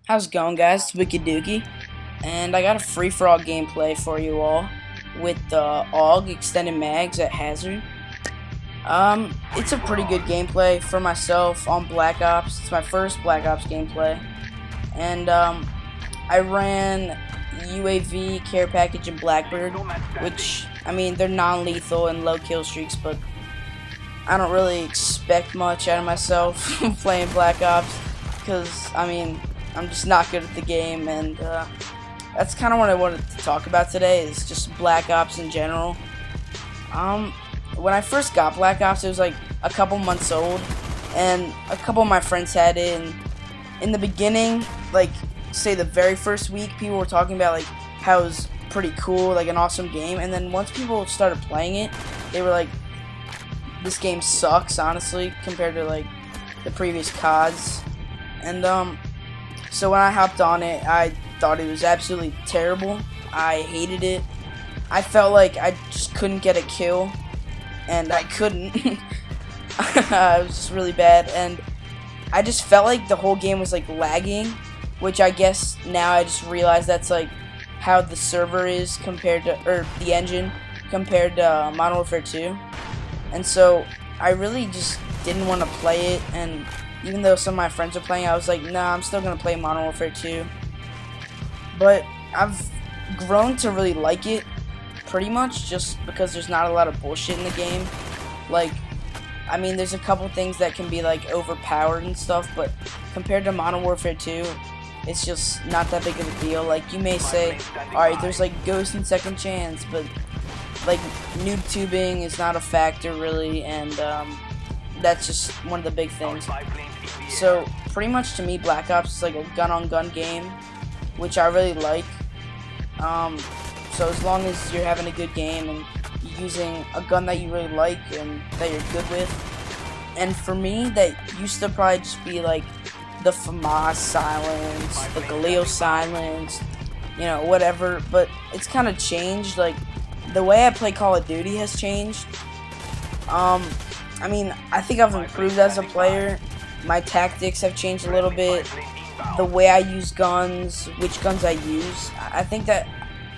How's it going, guys? It's WickedxDookie, and I got a free-for-all gameplay for you all with the AUG extended mags at Hazard. It's a pretty good gameplay for myself on Black Ops. It's my first Black Ops gameplay, and I ran UAV, care package, and Blackbird, which, I mean, they're non-lethal and low kill streaks, but I don't really expect much out of myself playing Black Ops, because, I mean, I'm just not good at the game, and that's kind of what I wanted to talk about today, is just Black Ops in general. When I first got Black Ops, it was like a couple months old, and a couple of my friends had it, and in the beginning, like, say the very first week, people were talking about, like, how it was pretty cool, like, an awesome game, and then once people started playing it, they were like, this game sucks, honestly, compared to, like, the previous CODs, and, so when I hopped on it, I thought it was absolutely terrible. I hated it. I felt like I just couldn't get a kill, and I couldn't. It was just really bad, and I just felt like the whole game was like lagging, which I guess now I just realized that's like how the server is compared to, or the engine compared to Modern Warfare 2. And so I really just didn't want to play it, and even though some of my friends are playing, I was like, nah, I'm still going to play Modern Warfare 2. But I've grown to really like it, pretty much, just because there's not a lot of bullshit in the game. Like, I mean, there's a couple things that can be, like, overpowered and stuff, but compared to Modern Warfare 2, it's just not that big of a deal. Like, you may say, alright, there's, like, Ghost and Second Chance, but, like, noob tubing is not a factor, really, and, that's just one of the big things. So, pretty much to me, Black Ops is like a gun-on-gun game, which I really like. So as long as you're having a good game and you're using a gun that you really like and that you're good with. And for me, that used to probably just be like the FAMAS silence, the Galileo silence, you know, whatever. But it's kind of changed. Like, the way I play Call of Duty has changed. I mean, I think I've improved as a player. My tactics have changed a little bit. The way I use guns, which guns I use. I think that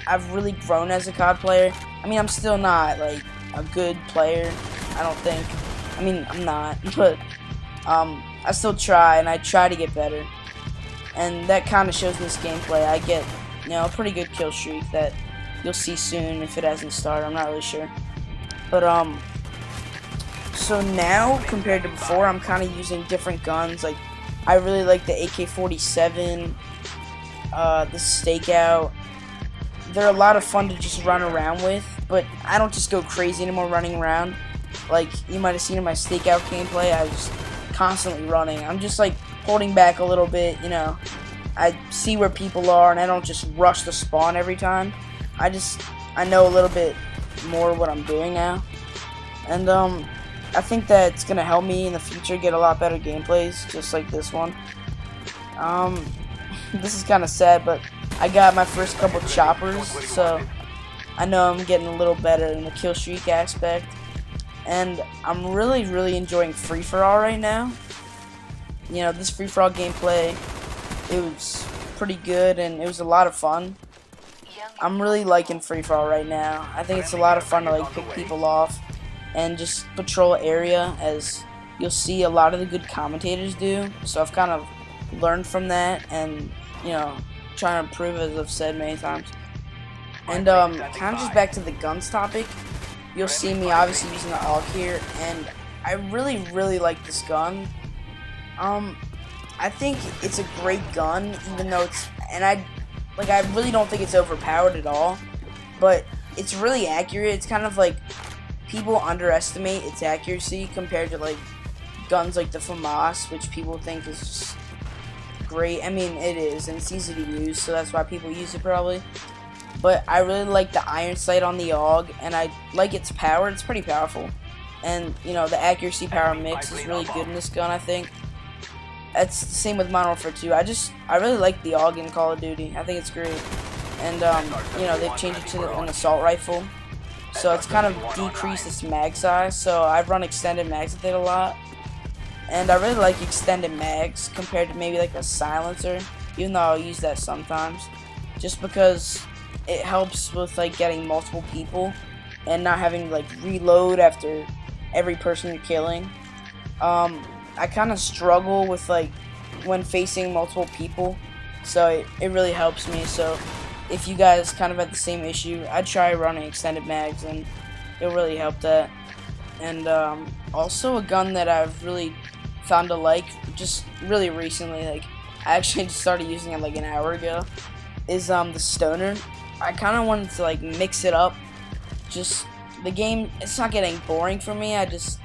I've really grown as a COD player. I mean, I'm still not, like, a good player, I don't think. I mean, I'm not, but I still try, and I try to get better. And that kind of shows in this gameplay. I get, you know, a pretty good kill streak that you'll see soon if it hasn't started. I'm not really sure. But, so now, compared to before, I'm kind of using different guns. Like, I really like the AK-47, the Stakeout. They're a lot of fun to just run around with, but I don't just go crazy anymore running around. Like, you might have seen in my Stakeout gameplay, I was constantly running. I'm just, like, holding back a little bit, you know. I see where people are, and I don't just rush the spawn every time. I know a little bit more what I'm doing now. And, I think that it's going to help me in the future get a lot better gameplays, just like this one. This is kind of sad, but I got my first couple choppers, so I know I'm getting a little better in the kill streak aspect. And I'm really, really enjoying free-for-all right now. You know, this free-for-all gameplay, it was pretty good, and it was a lot of fun. I'm really liking free-for-all right now. I think it's a lot of fun to, like, pick people off and just patrol area, as you'll see a lot of the good commentators do. So I've kind of learned from that, and, you know, trying to improve, as I've said many times. And kind of just back to the guns topic, you'll see me obviously using the AUG here, and I really, really like this gun. I think it's a great gun, even though it's, and I really don't think it's overpowered at all, but it's really accurate. It's kind of like, people underestimate its accuracy compared to, like, guns like the FAMAS, which people think is just great. I mean, it is, and it's easy to use, so that's why people use it probably. But I really like the iron sight on the AUG, and I like its power. It's pretty powerful. And, you know, the accuracy power mix is really good in this gun, I think. It's the same with Modern Warfare 2. I really like the AUG in Call of Duty. I think it's great. And, you know, they've changed it to an assault rifle. So it's kind of decreased its mag size, so I've run extended mags with it a lot. And I really like extended mags compared to maybe like a silencer. even though I'll use that sometimes, just because it helps with like getting multiple people and not having to like reload after every person you're killing. I kind of struggle with like when facing multiple people, so it really helps me. So if you guys kind of had the same issue, I'd try running extended mags, and it'll really help that. And also a gun that I've really found to like just really recently, like I actually just started using it like an hour ago, is the stoner. I kind of wanted to like mix it up. Just the game, it's not getting boring for me. I just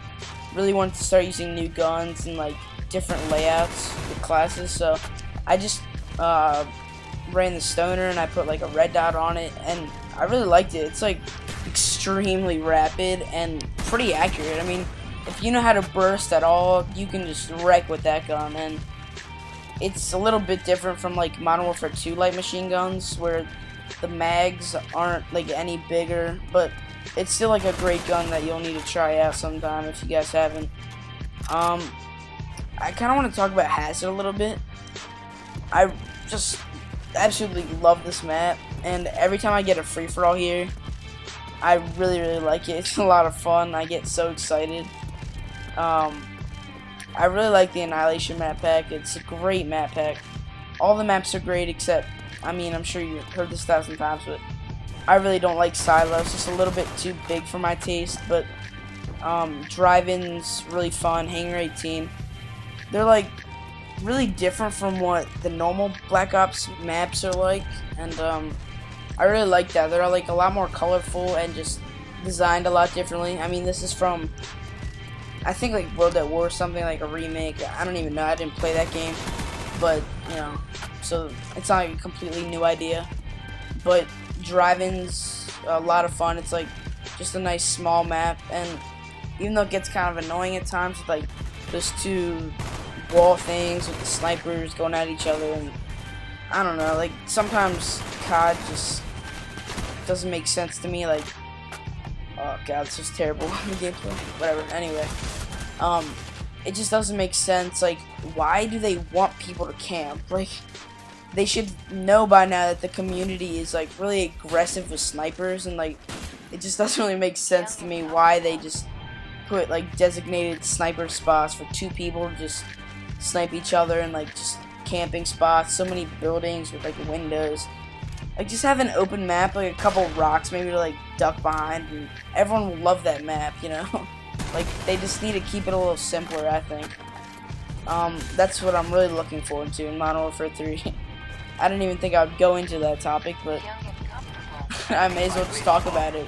really wanted to start using new guns and like different layouts with classes. So I just ran the stoner and I put like a red dot on it, and I really liked it. It's like extremely rapid and pretty accurate. I mean, if you know how to burst at all, you can just wreck with that gun. And it's a little bit different from like Modern Warfare 2 light machine guns, where the mags aren't like any bigger, but it's still like a great gun that you'll need to try out sometime if you guys haven't. I kind of want to talk about Hazard a little bit. I just absolutely love this map, and every time I get a free-for-all here, I really like it. It's a lot of fun. I get so excited. I really like the Annihilation map pack. It's a great map pack. All the maps are great except, I mean, I'm sure you've heard this 1,000 times, but I really don't like Silo. It's just a little bit too big for my taste. But Drive-In's really fun. Hangar 18. They're like really different from what the normal Black Ops maps are like, and I really like that. They're like a lot more colorful and just designed a lot differently. I mean, this is from, I think, like World at War or something, like a remake. I don't even know. I didn't play that game, but you know, so it's not like a completely new idea. But Drive-In's a lot of fun. It's like just a nice small map, and even though it gets kind of annoying at times with like those two wall things with the snipers going at each other, and I don't know, like sometimes COD just doesn't make sense to me. Like, oh god, this is terrible gameplay. Whatever. Anyway, it just doesn't make sense. Like, why do they want people to camp? Like, they should know by now that the community is like really aggressive with snipers, and like it just doesn't really make sense to me why they just put like designated sniper spots for two people to just snipe each other, and like just camping spots, so many buildings with like windows. Like, just have an open map, like a couple rocks maybe to like duck behind, and everyone will love that map, you know. Like, they just need to keep it a little simpler, I think. That's what I'm really looking forward to in Modern Warfare 3. I didn't even think I would go into that topic, but I may as well just talk about it.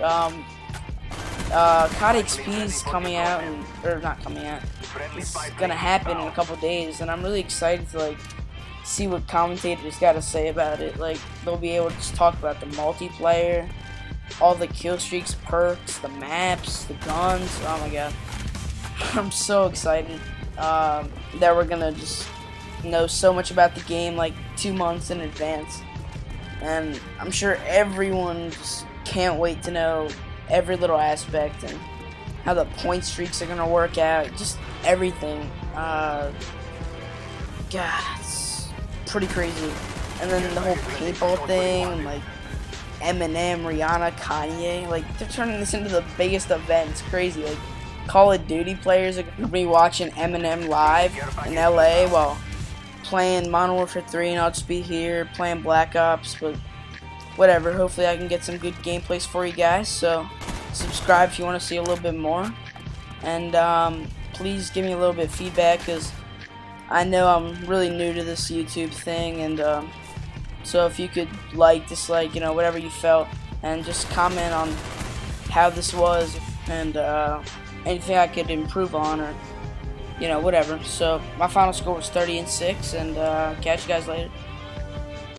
COD XP is coming out, or not coming out. It's gonna happen in a couple days, and I'm really excited to like see what commentators got to say about it. Like, they'll be able to just talk about the multiplayer, all the kill streaks, perks, the maps, the guns. Oh my god, I'm so excited that we're gonna just know so much about the game like 2 months in advance, and I'm sure everyone just can't wait to know every little aspect and how the point streaks are gonna work out, just everything. God, it's pretty crazy. And then the whole paintball thing, like Eminem, Rihanna, Kanye, like they're turning this into the biggest event. It's crazy. Like, Call of Duty players are gonna be watching Eminem live in LA while playing Modern Warfare 3, and I'll just be here playing Black Ops. But whatever, hopefully I can get some good gameplays for you guys. So subscribe if you want to see a little bit more, and please give me a little bit of feedback, because I know I'm really new to this YouTube thing. And so if you could like, dislike, you know, whatever you felt, and just comment on how this was, and anything I could improve on, or you know, whatever. So my final score was 30-6, and catch you guys later.